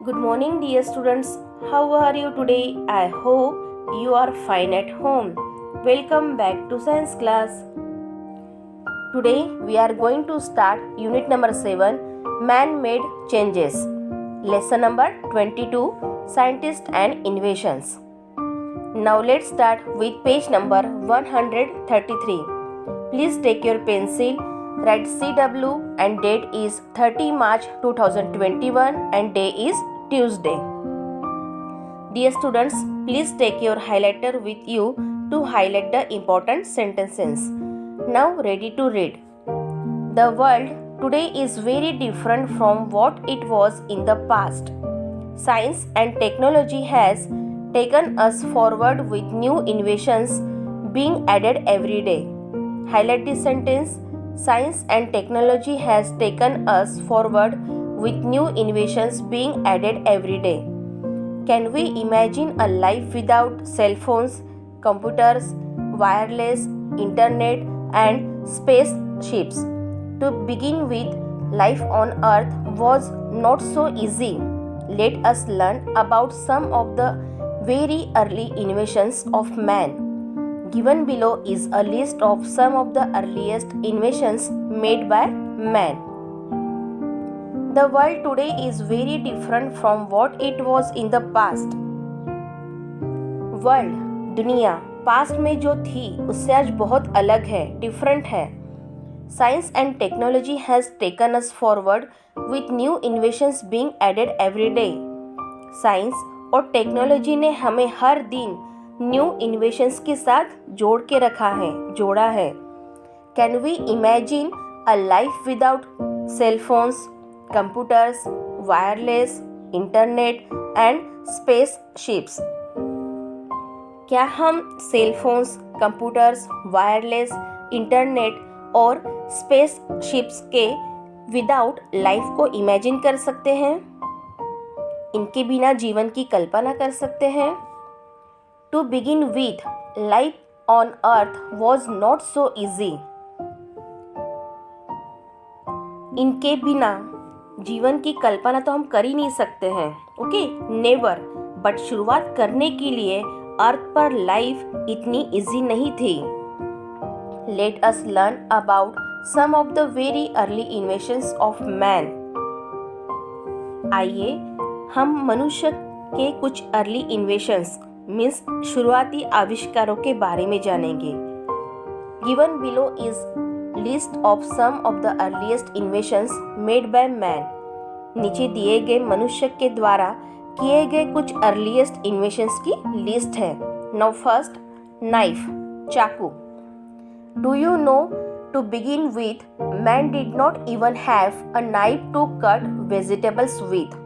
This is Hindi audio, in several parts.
Good morning, dear students. How are you today? I hope you are fine at home. Welcome back to science class. Today we are going to start unit number 7, Man-Made Changes. Lesson number 22, Scientists and Inventions. Now let's start with page number 133. Please take your pencil, write CW and date is 30 March 2021 and day is Tuesday. Dear students, please take your highlighter with you to highlight the important sentences. Now ready to read. The world today is very different from what it was in the past. Science and technology has taken us forward with new innovations being added every day. Highlight this sentence. Science and technology has taken us forward with new innovations being added every day. Can we imagine a life without cell phones, computers, wireless, internet, and spaceships? To begin with, life on Earth was not so easy. Let us learn about some of the very early innovations of man. Given below is a list of some of the earliest inventions made by man. The world today is very different from what it was in the past. World, दुनिया पास्ट में जो थी उससे आज बहुत अलग है, डिफरेंट है. Science and technology has taken us forward with new inventions being added every day. Science और टेक्नोलॉजी ने हमें हर दिन न्यू इन्वेशंस के साथ जोड़ा है. Can we imagine a life without cell phones, computers, wireless, internet and space ships? क्या हम cell phones, computers, wireless, internet और स्पेस शिप्स के विदाउट लाइफ को इमेजिन कर सकते हैं? इनके बिना जीवन की कल्पना कर सकते हैं? To begin with, life on Earth was not so easy. इनके बिना जीवन की कल्पना तो हम कर ही नहीं सकते हैं. Okay, never. बट शुरुआत करने के लिए अर्थ पर लाइफ इतनी इजी नहीं थी. Let us learn about some of the very early inventions of man. आइए हम मनुष्य के कुछ अर्ली इन्वेशंस मीन्स शुरुआती आविष्कारों के बारे में जानेंगे. Given below is list of some of the earliest inventions made by man. नीचे दिए गए मनुष्य के द्वारा किए गए कुछ अर्लीस्ट इन्वेशंस की लिस्ट है. नाउ फर्स्ट, नाइफ, चाकू. Do you know, to begin with, man did not even have a knife to cut vegetables with.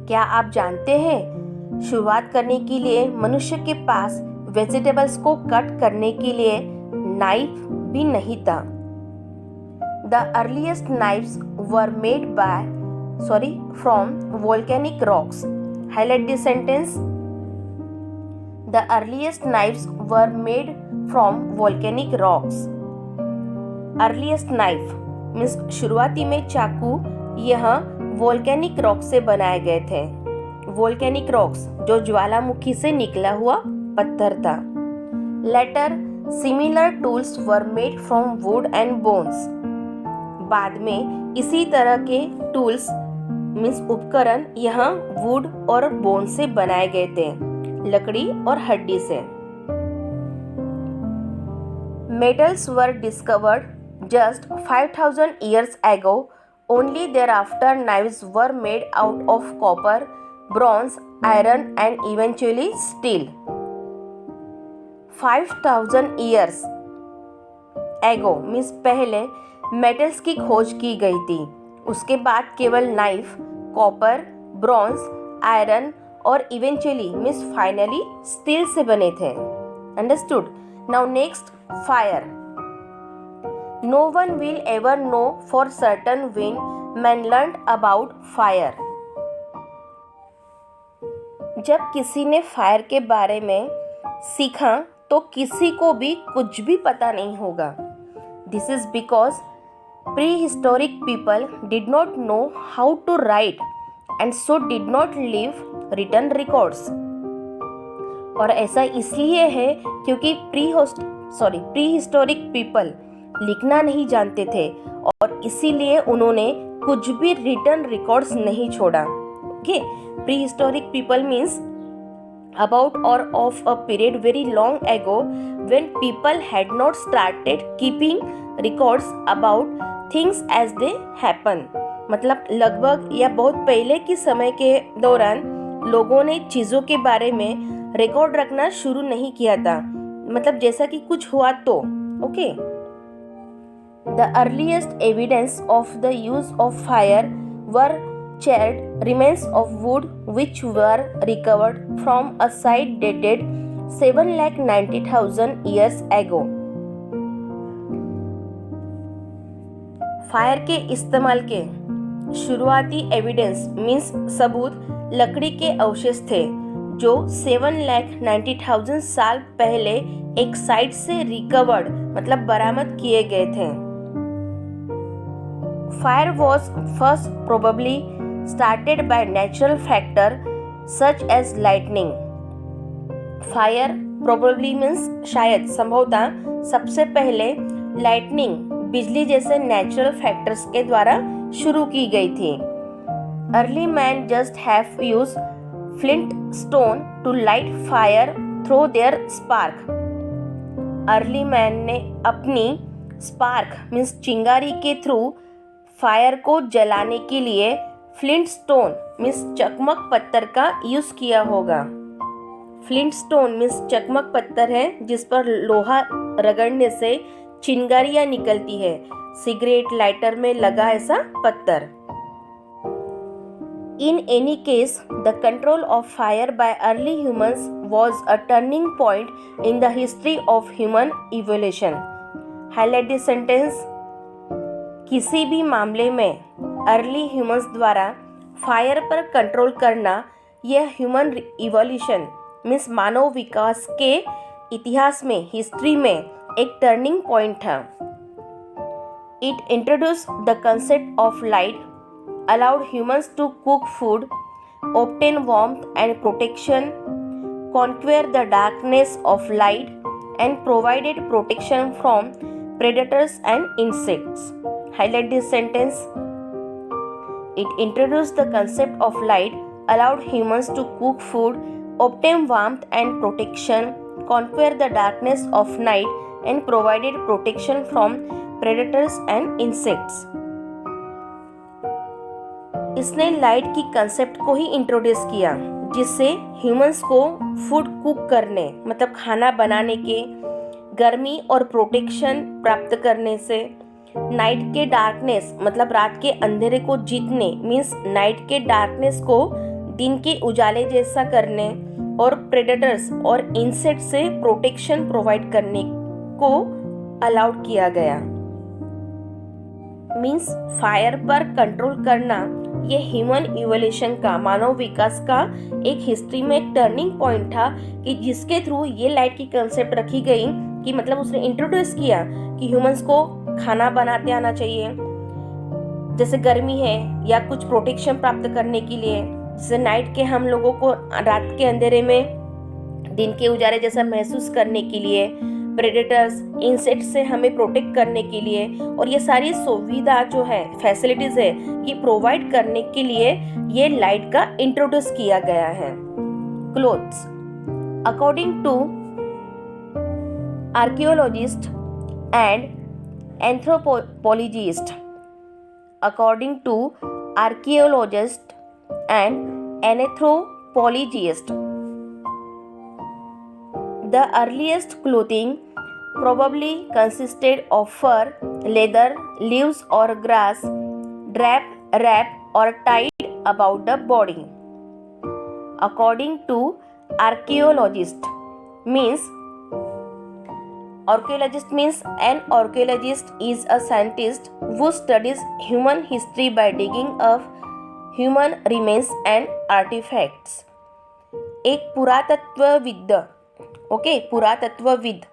क्या आप जानते हैं, शुरुआत करने के लिए मनुष्य के पास वेजिटेबल्स को कट करने के लिए नाइफ भी नहीं था. The earliest knifes were made from volcanic rocks. Highlight this sentence. The earliest knifes were made from volcanic rocks. Earliest knife means शुरुआती में चाकू यह वोल्केनिक रॉक से बनाए गए थे. वोल्केनिक रॉक्स जो ज्वालामुखी से निकला हुआ पत्थर था. Later similar tools were made from wood and bones. बाद में इसी तरह के टूल्स मीन्स उपकरण यहाँ वुड और बोन से बनाए गए थे, लकड़ी और हड्डी से. Metals were discovered just 5000 years ago. Only thereafter knives were made out of copper, bronze, iron and eventually steel. 5000 years ago means पहले मेटल्स की खोज की गई थी. उसके बाद केवल नाइफ कॉपर, ब्रॉन्ज, आयरन और इवेंचुअली मीन्स फाइनली स्टील से बने थे. Understood. Now next, fire. No one will ever know for certain when man learned about fire. जब किसी ने फायर के बारे में सीखा तो किसी को भी कुछ भी पता नहीं होगा. This is because prehistoric people did not know how to write and so did not leave written records. और ऐसा इसलिए है क्योंकि प्रीहिस्टोरिक पीपल लिखना नहीं जानते थे और इसीलिए उन्होंने कुछ भी रिटर्न रिकॉर्ड्स नहीं छोड़ा. Okay, prehistoric people means about or of a period very long ago when people had not started keeping records about things as they happen. मतलब लगभग या बहुत पहले के समय के दौरान लोगों ने चीज़ों के बारे में रिकॉर्ड रखना शुरू नहीं किया था, मतलब जैसा कि कुछ हुआ तो. Okay, the earliest evidence of the use of fire were charred remains of wood which were recovered from a site dated 7,90,000 years ago. Fire के इस्तेमाल के शुरुआती एविडेंस मीन्स सबूत लकड़ी के अवशेष थे जो 7,90,000 साल पहले एक साइट से रिकवर्ड मतलब बरामद किए गए थे. Fire was first probably started by natural factor such as lightning. Fire probably means शायद संभवतः सबसे पहले lightning बिजली जैसे natural factors के द्वारा शुरू की गई थी. Early man just have used flint stone to light fire through their spark. Early man ने अपनी spark means चिंगारी के थ्रू फायर को जलाने के लिए फ्लिंट स्टोन मीन्स चकमक पत्थर का यूज किया होगा. फ्लिंट स्टोन मीन्स चकमक पत्थर है जिस पर लोहा रगड़ने से चिंगारियां निकलती है, सिगरेट लाइटर में लगा ऐसा पत्थर. In any case the control of fire by early humans was a turning point in the history of human evolution. Highlight this sentence. किसी भी मामले में अर्ली ह्यूमंस द्वारा फायर पर कंट्रोल करना यह ह्यूमन इवोल्यूशन मीन्स मानव विकास के इतिहास में हिस्ट्री में एक टर्निंग पॉइंट था. It introduce the concept of light, allowed humans to cook food, obtain warmth and protection, conquer the darkness of light, and provided protection from predators and insects. Highlight this sentence. It introduced the concept of light, allowed humans to cook food, obtain warmth and protection, conquer the darkness of night, and provided protection from predators and insects. इसने लाइट की कंसेप्ट को ही इंट्रोड्यूस किया जिससे ह्यूमंस को फूड कुक करने मतलब खाना बनाने के, गर्मी और प्रोटेक्शन प्राप्त करने से, नाइट के डार्कनेस मतलब रात के अंधेरे को जीतने मीन्स नाइट के डार्कनेस को दिन के उजाले जैसा करने और प्रेडेटर्स और इंसेक्ट से प्रोटेक्शन प्रोवाइड करने को अलाउड किया गया. मीन्स फायर पर कंट्रोल करना ये ह्यूमन इवोल्यूशन का, मानव विकास का एक हिस्ट्री में एक टर्निंग पॉइंट था कि जिसके थ्रू ये लाइट की कंसेप्ट रखी गई कि मतलब उसने इंट्रोड्यूस किया कि ह्यूमंस को खाना बनाते आना चाहिए, जैसे गर्मी है या कुछ प्रोटेक्शन प्राप्त करने के लिए, जैसे नाइट के हम लोगों को रात के अंधेरे में दिन के उजाले जैसा महसूस करने के लिए, प्रेडेटर्स इंसेक्ट से हमें प्रोटेक्ट करने के लिए, और ये सारी सुविधा जो है फैसिलिटीज है ये प्रोवाइड करने के लिए ये लाइट का इंट्रोड्यूस किया गया है. Clothes. According to archaeologist and anthropologist, according to archaeologists and anthropologists, the earliest clothing probably consisted of fur, leather, leaves or grass, wrapped or tied about the body. According to archaeologists means an archaeologist is a scientist who studies human history by digging up human remains and artifacts. एक पुरातत्वविद पुरातत्वविद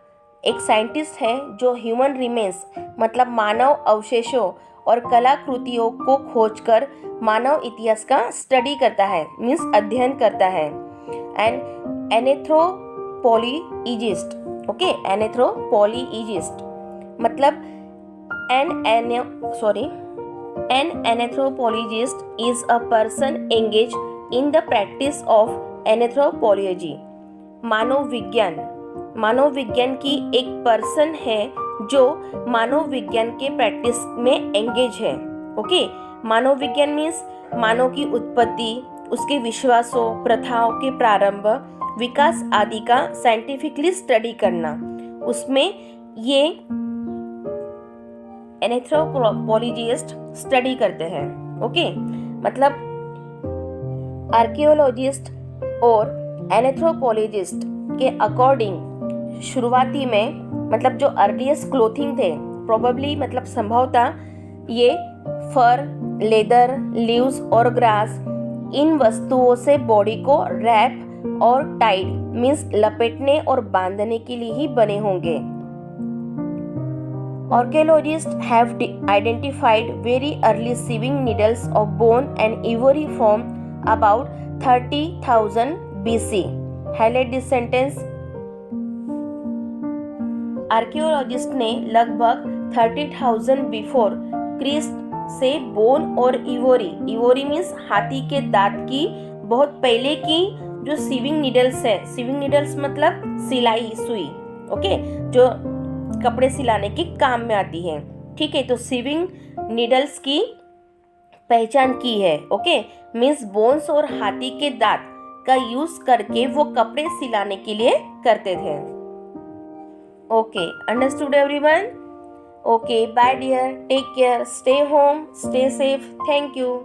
एक साइंटिस्ट है जो ह्यूमन रिमेन्स मतलब मानव अवशेषों और कलाकृतियों को खोजकर मानव इतिहास का स्टडी करता है, मीन्स अध्ययन करता है। एंड एनेथ्रोपोलॉजिस्ट, ओके, एनेथ्रोपोलॉजिस्ट मतलब an anthropologist is a person engaged in the practice of anthropology। मानव विज्ञान की एक पर्सन है जो मानव विज्ञान के प्रैक्टिस में एंगेज है। ओके, मानव विज्ञान मीन्स मानव की उत्पत्ति, उसके विश्वासों, प्रथाओं के प्रारंभ, विकास आदि का साइंटिफिकली स्टडी करना, उसमें ये एनेथ्रोपोलॉजिस्ट स्टडी करते हैं। ओके, मतलब आर्कियोलॉजिस्ट और एनेथ्रोपोलॉजिस्ट के अकॉर्डिंग शुरुआती में मतलब जो अर्लीस्ट क्लोथिंग थे, प्रोबेबली मतलब संभवतः ये फर, लेदर, लीव्स और ग्रास, इन वस्तुओं से बॉडी को रैप और टाइड मीन्स लपेटने और बांधने के लिए ही बने होंगे। Archaeologists have identified very early sewing needles of bone and ivory from about 30,000 BC. Highlight this sentence. Archaeologist ने लगभग 30,000 बिफोर क्रिस्ट से बोन और इवोरी मीन्स हाथी के दांत की बहुत पहले की जो सीविंग नीडल्स है, सीविंग नीडल्स मतलब सिलाई सुई, ओके, जो कपड़े सिलाने के काम में आती है। ठीक है, तो सीविंग नीडल्स की पहचान की है। ओके, मीन्स बोन्स और हाथी के दांत का यूज करके वो कपड़े सिलाने के लिए करते थे। Okay, understood everyone? Okay, bye dear, take care, stay home, stay safe, thank you.